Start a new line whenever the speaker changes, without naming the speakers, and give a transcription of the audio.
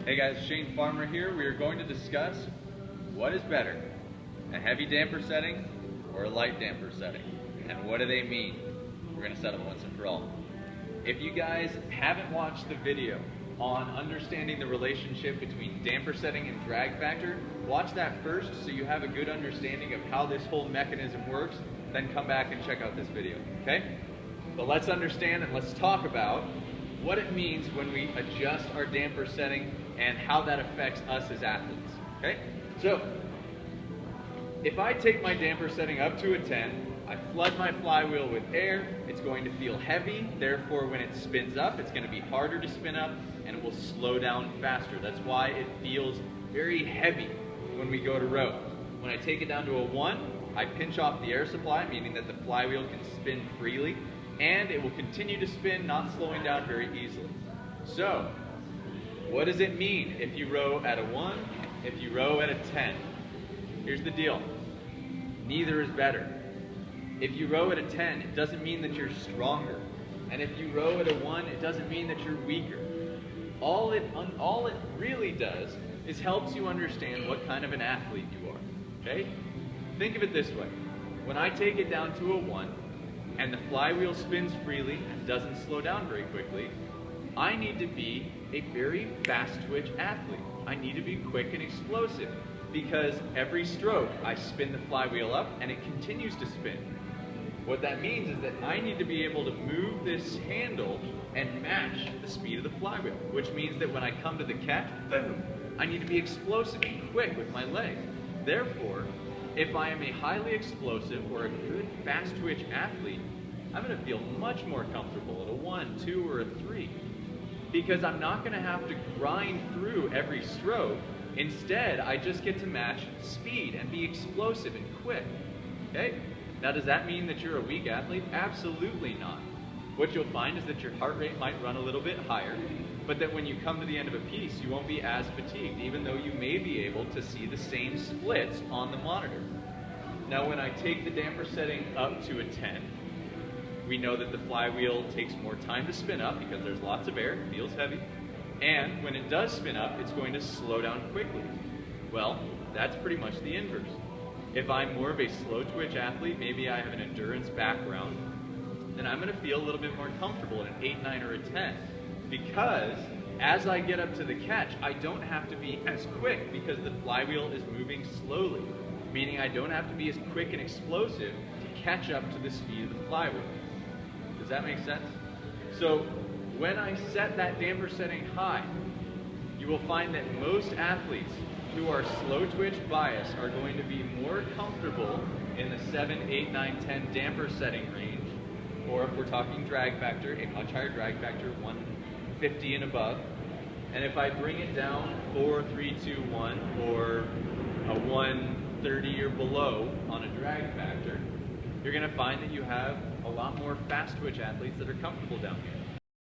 Hey guys, Shane Farmer here. We are going to discuss what is better, a heavy damper setting or a light damper setting, and what do they mean. We're going to settle once and for all. If you guys haven't watched the video on understanding the relationship between damper setting and drag factor, watch that first so you have a good understanding of how this whole mechanism works, then come back and check out this video, okay? But let's understand and let's talk about what it means when we adjust our damper setting and how that affects us as athletes, okay? So, if I take my damper setting up to a 10, I flood my flywheel with air, it's going to feel heavy, therefore when it spins up, it's going to be harder to spin up and it will slow down faster. That's why it feels very heavy when we go to row. When I take it down to a 1, I pinch off the air supply, meaning that the flywheel can spin freely, and it will continue to spin, not slowing down very easily. So, what does it mean if you row at a 1, if you row at a 10? Here's the deal. Neither is better. If you row at a 10, it doesn't mean that you're stronger. And if you row at a 1, it doesn't mean that you're weaker. All it really does is helps you understand what kind of an athlete you are, okay? Think of it this way. When I take it down to a 1, and the flywheel spins freely and doesn't slow down very quickly, I need to be a very fast twitch athlete. I need to be quick and explosive because every stroke I spin the flywheel up and it continues to spin. What that means is that I need to be able to move this handle and match the speed of the flywheel, which means that when I come to the catch, boom, I need to be explosive and quick with my legs. Therefore, if I am a highly explosive or a good fast twitch athlete, I'm going to feel much more comfortable at a 1, 2, or a 3 because I'm not going to have to grind through every stroke. Instead, I just get to match speed and be explosive and quick. Okay? Now, does that mean that you're a weak athlete? Absolutely not. What you'll find is that your heart rate might run a little bit higher, but that when you come to the end of a piece, you won't be as fatigued, even though you may be able to see the same splits on the monitor. Now, when I take the damper setting up to a 10, we know that the flywheel takes more time to spin up because there's lots of air, it feels heavy, and when it does spin up, it's going to slow down quickly. Well, that's pretty much the inverse. If I'm more of a slow twitch athlete, maybe I have an endurance background, then I'm going to feel a little bit more comfortable at an 8, 9, or a 10. Because as I get up to the catch, I don't have to be as quick because the flywheel is moving slowly, meaning I don't have to be as quick and explosive to catch up to the speed of the flywheel. Does that make sense? So when I set that damper setting high, you will find that most athletes who are slow twitch bias are going to be more comfortable in the 7, 8, 9, 10 damper setting range, or if we're talking drag factor, a much higher drag factor, 150 and above. And if I bring it down 4, 3, 2, 1, or a 130 or below on a drag factor, you're going to find that you have a lot more fast twitch athletes that are comfortable down here.